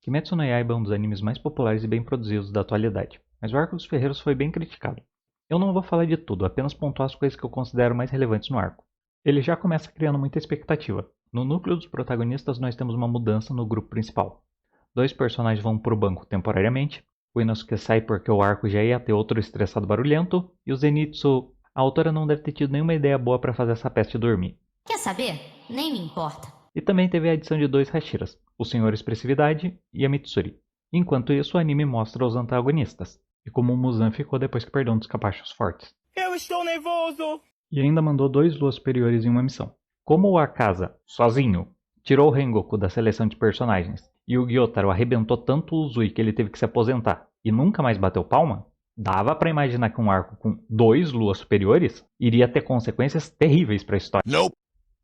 Kimetsu no Yaiba é um dos animes mais populares e bem produzidos da atualidade, mas o arco dos ferreiros foi bem criticado. Eu não vou falar de tudo, apenas pontuar as coisas que eu considero mais relevantes no arco. Ele já começa criando muita expectativa. No núcleo dos protagonistas nós temos uma mudança no grupo principal. 2 personagens vão para o banco temporariamente, o Inosuke sai porque o arco já ia ter outro estressado barulhento, e o Zenitsu... A autora não deve ter tido nenhuma ideia boa para fazer essa peste dormir. Quer saber? Nem me importa. E também teve a adição de 2 Hashiras, o Senhor Expressividade e a Mitsuri. Enquanto isso, o anime mostra os antagonistas, e como o Muzan ficou depois que perdeu um dos capachos fortes. Eu estou nervoso! E ainda mandou 2 luas superiores em uma missão. Como o Akaza, sozinho, tirou o Rengoku da seleção de personagens, e o Gyotaro arrebentou tanto o Uzui que ele teve que se aposentar e nunca mais bateu palma, dava pra imaginar que um arco com 2 luas superiores iria ter consequências terríveis pra história. Nope.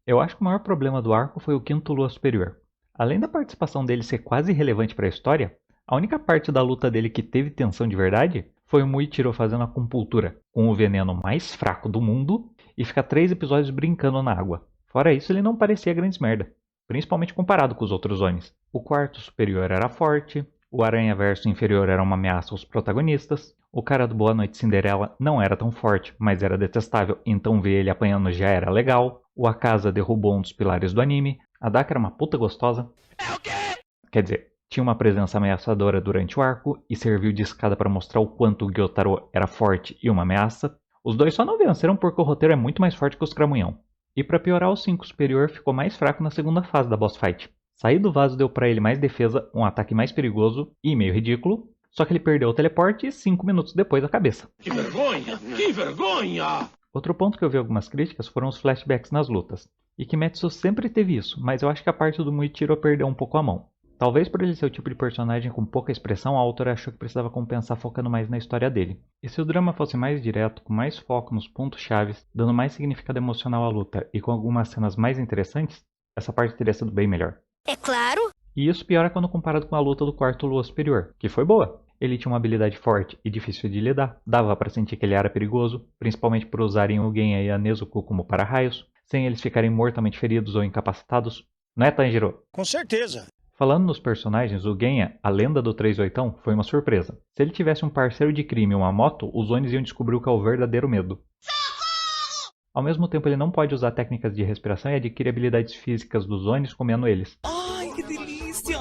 Eu acho que o maior problema do arco foi o quinto lua superior. Além da participação dele ser quase irrelevante pra história, a única parte da luta dele que teve tensão de verdade foi o Muichiro fazendo a compultura, com o veneno mais fraco do mundo, e ficar 3 episódios brincando na água. Fora isso, ele não parecia grandes merda, principalmente comparado com os outros Onis. O quarto superior era forte, o Aranha-Verso inferior era uma ameaça aos protagonistas, o cara do Boa Noite Cinderela não era tão forte, mas era detestável, então ver ele apanhando já era legal, o Akaza derrubou um dos pilares do anime, a Daka era uma puta gostosa. É o quê? Quer dizer, tinha uma presença ameaçadora durante o arco e serviu de escada para mostrar o quanto o Gyotaro era forte e uma ameaça. Os dois só não venceram porque o roteiro é muito mais forte que os Cramunhão. E para piorar, o 5 superior ficou mais fraco na segunda fase da boss fight. Sair do vaso deu para ele mais defesa, um ataque mais perigoso e meio ridículo, só que ele perdeu o teleporte e 5 minutos depois a cabeça. Que vergonha! Que vergonha! Outro ponto que eu vi algumas críticas foram os flashbacks nas lutas. E Kimetsu sempre teve isso, mas eu acho que a parte do Muichiro perdeu um pouco a mão. Talvez por ele ser o tipo de personagem com pouca expressão, a autora achou que precisava compensar focando mais na história dele. E se o drama fosse mais direto, com mais foco nos pontos chaves, dando mais significado emocional à luta e com algumas cenas mais interessantes, essa parte teria sido bem melhor. É claro. E isso piora quando comparado com a luta do quarto Lua Superior, que foi boa. Ele tinha uma habilidade forte e difícil de lidar, dava pra sentir que ele era perigoso, principalmente por usarem o Genya e a Nezuko como para-raios, sem eles ficarem mortalmente feridos ou incapacitados. Não é, Tanjiro? Com certeza. Falando nos personagens, o Genya, a lenda do 38, foi uma surpresa. Se ele tivesse um parceiro de crime e uma moto, os Onis iam descobrir o que é o verdadeiro medo. Ao mesmo tempo, ele não pode usar técnicas de respiração e adquire habilidades físicas dos Onis comendo eles. Ai, que delícia!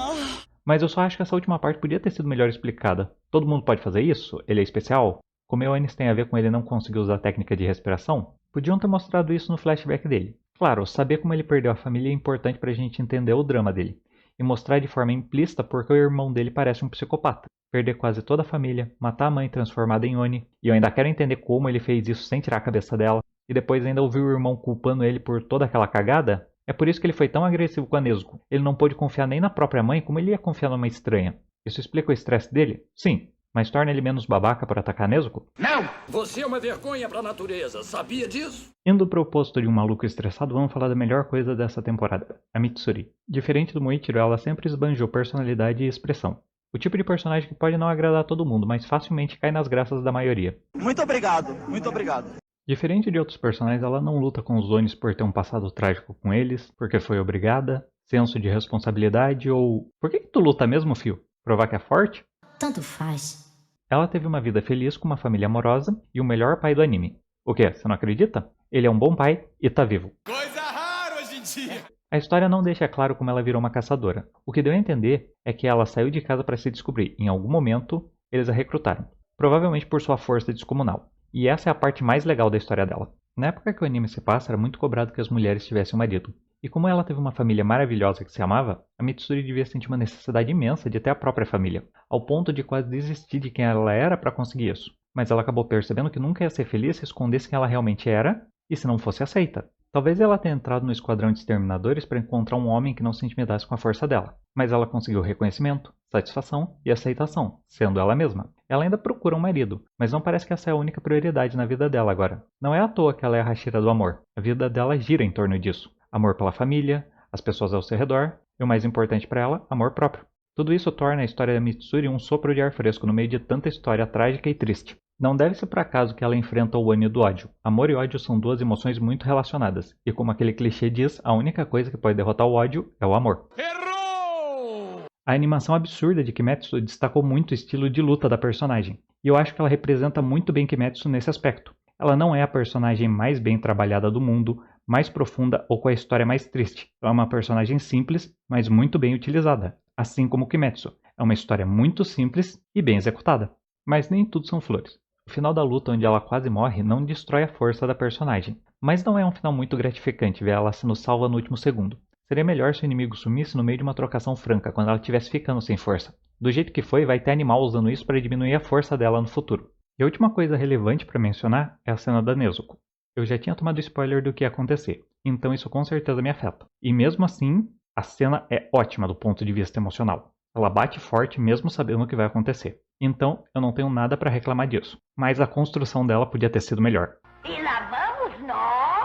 Mas eu só acho que essa última parte podia ter sido melhor explicada. Todo mundo pode fazer isso? Ele é especial? Comer Onis tem a ver com ele não conseguir usar a técnica de respiração? Podiam ter mostrado isso no flashback dele. Claro, saber como ele perdeu a família é importante pra gente entender o drama dele. E mostrar de forma implícita porque o irmão dele parece um psicopata. Perder quase toda a família, matar a mãe transformada em Oni, e eu ainda quero entender como ele fez isso sem tirar a cabeça dela, e depois ainda ouvir o irmão culpando ele por toda aquela cagada. É por isso que ele foi tão agressivo com a Nezuko. Ele não pôde confiar nem na própria mãe, como ele ia confiar numa estranha. Isso explica o estresse dele? Sim. Mas torna ele menos babaca por atacar a Nezuko? Não! Você é uma vergonha pra natureza, sabia disso? Indo pro oposto de um maluco estressado, vamos falar da melhor coisa dessa temporada, a Mitsuri. Diferente do Muichiro, ela sempre esbanjou personalidade e expressão. O tipo de personagem que pode não agradar todo mundo, mas facilmente cai nas graças da maioria. Muito obrigado, muito obrigado. Diferente de outros personagens, ela não luta com os Onis por ter um passado trágico com eles, porque foi obrigada, senso de responsabilidade ou... Por que tu luta mesmo, fio? Provar que é forte? Tanto faz. Ela teve uma vida feliz com uma família amorosa e o melhor pai do anime. O quê? Você não acredita? Ele é um bom pai e tá vivo. Coisa rara hoje em dia! A história não deixa claro como ela virou uma caçadora. O que deu a entender é que ela saiu de casa para se descobrir. Em algum momento, eles a recrutaram. Provavelmente por sua força descomunal. E essa é a parte mais legal da história dela. Na época que o anime se passa, era muito cobrado que as mulheres tivessem um marido. E como ela teve uma família maravilhosa que se amava, a Mitsuri devia sentir uma necessidade imensa de ter a própria família, ao ponto de quase desistir de quem ela era para conseguir isso. Mas ela acabou percebendo que nunca ia ser feliz se escondesse quem ela realmente era e se não fosse aceita. Talvez ela tenha entrado no esquadrão de exterminadores para encontrar um homem que não se intimidasse com a força dela, mas ela conseguiu reconhecimento, satisfação e aceitação, sendo ela mesma. Ela ainda procura um marido, mas não parece que essa é a única prioridade na vida dela agora. Não é à toa que ela é a Hashira do amor. A vida dela gira em torno disso. Amor pela família, as pessoas ao seu redor e o mais importante para ela, amor próprio. Tudo isso torna a história da Mitsuri um sopro de ar fresco no meio de tanta história trágica e triste. Não deve ser por acaso que ela enfrenta o Oni do ódio. Amor e ódio são duas emoções muito relacionadas, e como aquele clichê diz, a única coisa que pode derrotar o ódio é o amor. Errou! A animação absurda de Kimetsu destacou muito o estilo de luta da personagem, e eu acho que ela representa muito bem Kimetsu nesse aspecto. Ela não é a personagem mais bem trabalhada do mundo, mais profunda ou com a história mais triste. Ela é uma personagem simples, mas muito bem utilizada, assim como Kimetsu. É uma história muito simples e bem executada. Mas nem tudo são flores. O final da luta, onde ela quase morre, não destrói a força da personagem, mas não é um final muito gratificante ver ela sendo salva no último segundo. Seria melhor se o inimigo sumisse no meio de uma trocação franca, quando ela estivesse ficando sem força. Do jeito que foi, vai ter animal usando isso para diminuir a força dela no futuro. E a última coisa relevante para mencionar é a cena da Nezuko. Eu já tinha tomado spoiler do que ia acontecer, então isso com certeza me afeta. E mesmo assim, a cena é ótima do ponto de vista emocional. Ela bate forte mesmo sabendo o que vai acontecer. Então, eu não tenho nada para reclamar disso. Mas a construção dela podia ter sido melhor. E lá vamos nós!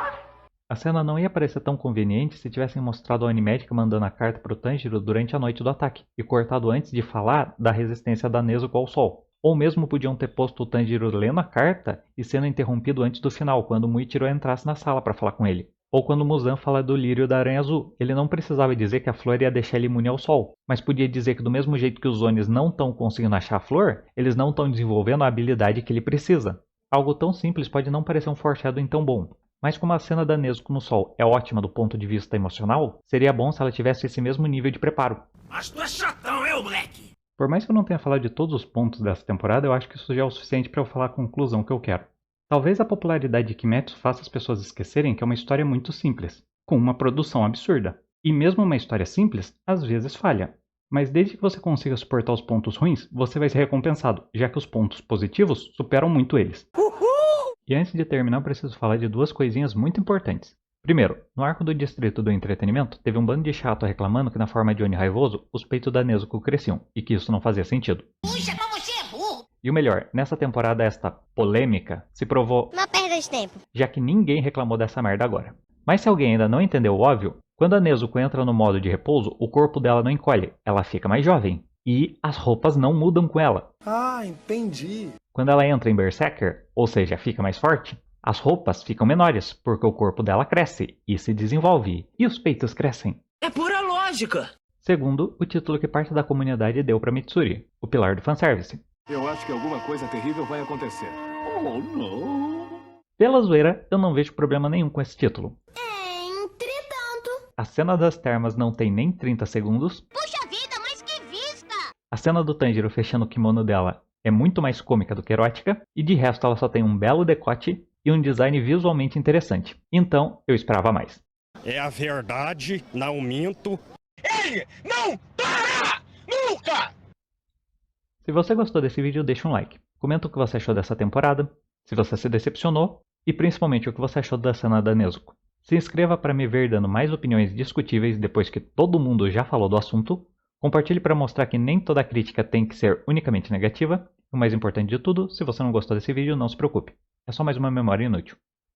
A cena não ia parecer tão conveniente se tivessem mostrado a Animagic mandando a carta para o Tanjiro durante a noite do ataque, e cortado antes de falar da resistência da Nezuko ao sol. Ou mesmo podiam ter posto o Tanjiro lendo a carta e sendo interrompido antes do final, quando o Muichiro entrasse na sala para falar com ele. Ou quando o Muzan fala do lírio da aranha azul. Ele não precisava dizer que a flor ia deixar ele imune ao sol, mas podia dizer que do mesmo jeito que os Onis não estão conseguindo achar a flor, eles não estão desenvolvendo a habilidade que ele precisa. Algo tão simples pode não parecer um foreshadowing tão bom, mas como a cena da Nezuko no sol é ótima do ponto de vista emocional, seria bom se ela tivesse esse mesmo nível de preparo. Mas tu é chatão, moleque? Por mais que eu não tenha falado de todos os pontos dessa temporada, eu acho que isso já é o suficiente para eu falar a conclusão que eu quero. Talvez a popularidade de Kimetsu faça as pessoas esquecerem que é uma história muito simples, com uma produção absurda. E mesmo uma história simples, às vezes falha. Mas desde que você consiga suportar os pontos ruins, você vai ser recompensado, já que os pontos positivos superam muito eles. E antes de terminar, eu preciso falar de duas coisinhas muito importantes. Primeiro, no arco do Distrito do Entretenimento, teve um bando de chato reclamando que na forma de Oni raivoso, os peitos da Nezuko cresciam, e que isso não fazia sentido. Puxa, como você é burro! E o melhor, nessa temporada esta polêmica se provou Uma perda de tempo. já que ninguém reclamou dessa merda agora. Mas se alguém ainda não entendeu o óbvio, quando a Nezuko entra no modo de repouso, o corpo dela não encolhe, ela fica mais jovem. E as roupas não mudam com ela. Ah, entendi. Quando ela entra em Berserker, ou seja, fica mais forte, as roupas ficam menores, porque o corpo dela cresce e se desenvolve, e os peitos crescem. É pura lógica. Segundo, o título que parte da comunidade deu para Mitsuri, o pilar do fanservice. Eu acho que alguma coisa terrível vai acontecer. Oh, não. Pela zoeira, eu não vejo problema nenhum com esse título. Entretanto. A cena das termas não tem nem 30 segundos. Puxa vida, mas que vista! A cena do Tanjiro fechando o kimono dela é muito mais cômica do que erótica, e de resto ela só tem um belo decote e um design visualmente interessante. Então, eu esperava mais. É a verdade, não minto. Ele não para! Nunca! Se você gostou desse vídeo, deixa um like. Comenta o que você achou dessa temporada, se você se decepcionou, e principalmente o que você achou da cena da Nezuko. Se inscreva para me ver dando mais opiniões discutíveis depois que todo mundo já falou do assunto. Compartilhe para mostrar que nem toda crítica tem que ser unicamente negativa. O mais importante de tudo, se você não gostou desse vídeo, não se preocupe. É só mais uma memória inútil.